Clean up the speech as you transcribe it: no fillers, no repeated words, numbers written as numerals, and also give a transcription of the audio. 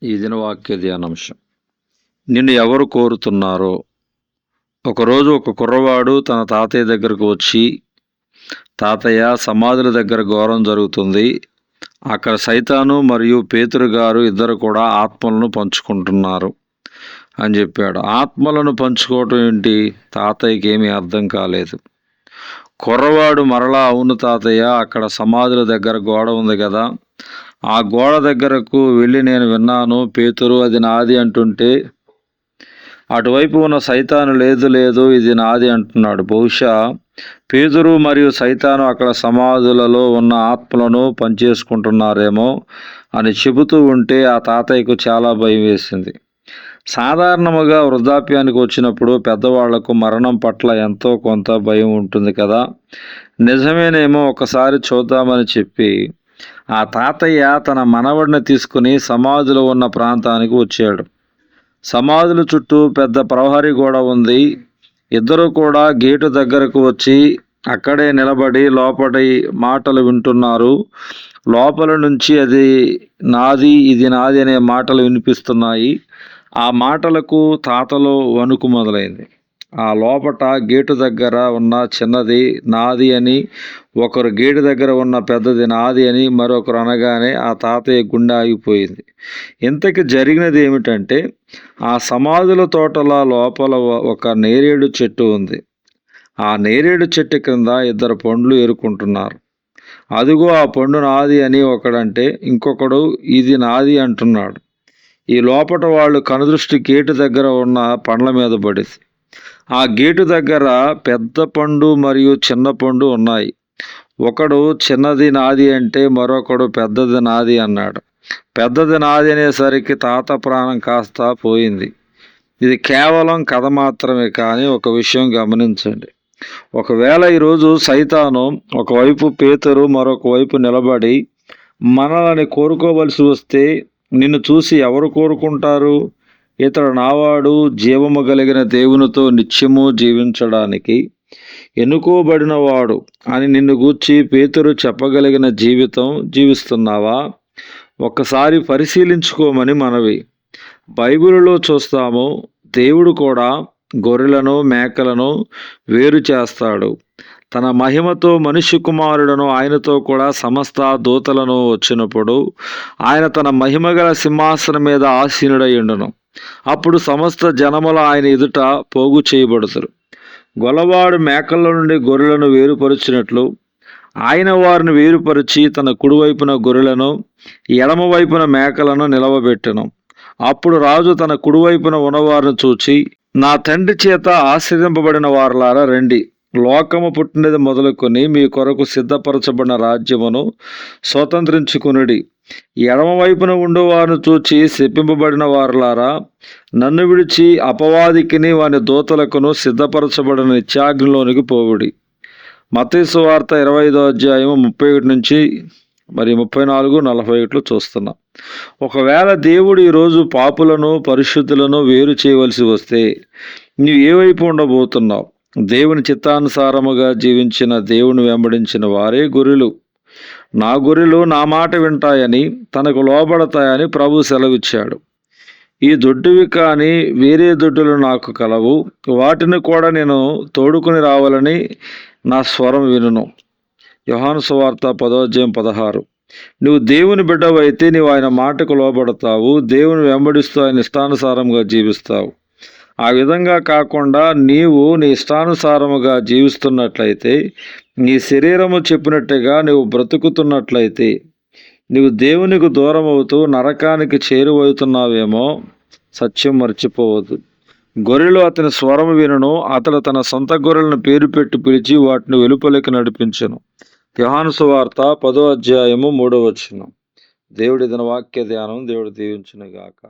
ఈ దిన వాక్య ధ్యానాంశం. నిన్ను ఎవరు కోరుతున్నారో. ఒకరోజు ఒక కుర్రవాడు తన తాతయ్య దగ్గరకు వచ్చి, తాతయ్య, సమాధుల దగ్గర ఘోరం జరుగుతుంది, అక్కడ సైతాను మరియు పేతురు గారు ఇద్దరు కూడా ఆత్మలను పంచుకుంటున్నారు అని చెప్పాడు. ఆత్మలను పంచుకోవటం ఏంటి? తాతయ్యకి ఏమీ అర్థం కాలేదు. కుర్రవాడు మరలా, అవును తాతయ్య, అక్కడ సమాధుల దగ్గర గోడ ఉంది కదా, ఆ గోడ దగ్గరకు వెళ్ళి నేను విన్నాను, పేతురు అది నాది అంటుంటే అటువైపు ఉన్న సైతాను లేదు లేదు ఇది నాది అంటున్నాడు. బహుశా పేతురు మరియు సైతాను అక్కడ సమాధులలో ఉన్న ఆత్మలను పనిచేసుకుంటున్నారేమో అని చెబుతూ ఉంటే ఆ తాతయ్యకు చాలా భయం వేసింది. సాధారణముగా వృద్ధాప్యానికి వచ్చినప్పుడు పెద్దవాళ్లకు మరణం పట్ల ఎంతో కొంత భయం ఉంటుంది కదా. నిజమేనేమో, ఒకసారి చూద్దామని చెప్పి ఆ తాతయ్య తన మనవడిని తీసుకుని సమాధులు ఉన్న ప్రాంతానికి వచ్చాడు. సమాధుల చుట్టూ పెద్ద ప్రహరీ గోడ ఉంది. ఇద్దరు కూడా గేటు దగ్గరకు వచ్చి అక్కడే నిలబడి లోపలి మాటలు వింటున్నారు. లోపల నుంచి అది నాది, ఇది నాది అనే మాటలు వినిపిస్తున్నాయి. ఆ మాటలకు తాతలో వణుకు మొదలైంది. ఆ లోపట గేటు దగ్గర ఉన్న చిన్నది నాది అని, ఒకరు గేటు దగ్గర ఉన్న పెద్దది నాది అని మరొకరు అనగానే ఆ తాతయ్య గుండె ఆగిపోయింది. ఇంతకి జరిగినది ఏమిటంటే, ఆ సమాధుల తోటల లోపల ఒక నేరేడు చెట్టు ఉంది. ఆ నేరేడు చెట్టు కింద ఇద్దరు పండ్లు ఏరుకుంటున్నారు. అదిగో ఆ పండు నాది అని ఒకడంటే, ఇంకొకడు ఇది నాది అంటున్నాడు. ఈ లోపట వాళ్ళు కనుదృష్టి గేటు దగ్గర ఉన్న పండ్ల మీద పడింది. ఆ గేటు దగ్గర పెద్ద పండు మరియు చిన్న పండు ఉన్నాయి. ఒకడు చిన్నది నాది అంటే మరొకడు పెద్దది నాది అన్నాడు. పెద్దది నాది అనేసరికి తాత ప్రాణం కాస్త పోయింది. ఇది కేవలం కథ మాత్రమే, కానీ ఒక విషయం గమనించండి. ఒకవేళ ఈరోజు సైతాను ఒకవైపు, పేతురు మరొక వైపు నిలబడి మనల్ని కోరుకోవలసి వస్తే నిన్ను చూసి ఎవరు కోరుకుంటారు? ఇతడు నావాడు, జీవము కలిగిన దేవునితో నిత్యము జీవించడానికి ఎన్నుకోబడినవాడు అని నిన్ను గూర్చి పేతురు చెప్పగలిగిన జీవితం జీవిస్తున్నావా? ఒక్కసారి పరిశీలించుకోమని మనవి. బైబిలులో చూస్తాము, దేవుడు కూడా గొర్రెలను మేకలను వేరు చేస్తాడు. తన మహిమతో మనుష్య కుమారుడను ఆయనతో కూడా సమస్త దూతలను వచ్చినప్పుడు ఆయన తన మహిమగల సింహాసనం మీద ఆసీనుడయ్యుండును. అప్పుడు సమస్త జనముల ఆయన ఎదుట పోగు చేయబడుతారు. గొల్లవాడు మేకల నుండి గొర్రెలను వేరుపరిచినట్లు ఆయన వారిని వేరుపరిచి తన కుడివైపున గొర్రెలను, ఎడమవైపున మేకలను నిలవబెట్టెను. అప్పుడు రాజు తన కుడివైపున ఉన్నవారిని చూచి, నా తండ్రి చేత ఆశీర్వదింపబడిన వారలారా రండి, లోకము పుట్టినది మొదలుకొని మీ కొరకు సిద్ధపరచబడిన రాజ్యమును స్వతంత్రించుకునుడి. ఎడమవైపున ఉండేవారిని చూచి, శపింపబడిన వారలారా, నన్ను విడిచి అపవాదికిని వాని దూతలకును సిద్ధపరచబడిన నిత్యాగ్నిలోనికి పోవుడి. మత్తయి సువార్త 25వ అధ్యాయము 31 నుంచి 34, 41 చూస్తున్నాం. ఒకవేళ దేవుడు ఈరోజు పాపులను పరిశుద్ధులను వేరు చేయవలసి వస్తే నీవు ఏ వైపు ఉండబోతున్నావు? దేవుని చిత్తానుసారముగా జీవించిన, దేవుని వెంబడించిన వారే గొర్రెలు. నా గొర్రెలు నా మాట వింటాయని, తనకు లోబడతాయని ప్రభు సెలవిచ్చాడు. ఈ దొడ్డివి కానీ వేరే దొడ్డులు నాకు కలవు, వాటిని కూడా నేను తోడుకుని రావాలని నా స్వరం వినును. యోహాను సువార్త 10వ అధ్యాయం 16. నువ్వు దేవుని బిడ్డవైతే నీవు ఆయన మాటకు లోబడతావు, దేవుని వెంబడిస్తూ ఆయన ఇష్టానుసారంగా జీవిస్తావు. ఆ విధంగా కాకుండా నీవు నీ ఇష్టానుసారముగా జీవిస్తున్నట్లయితే, నీ శరీరము చెప్పినట్టుగా నీవు బ్రతుకుతున్నట్లయితే నీవు దేవునికి దూరం అవుతూ నరకానికి చేరువవుతున్నావేమో. సత్యం మర్చిపోవద్దు. గొర్రెలు అతని స్వరము వినును, అతడు తన సొంత గొర్రెలను పేరు పెట్టి పిలిచి వాటిని వెలుపలికి నడిపించెను. యోహాను సువార్త 10వ అధ్యాయము 3వ వచనం. దేవుడి దిన వాక్య ధ్యానం దేవుడు దీవించును గాక.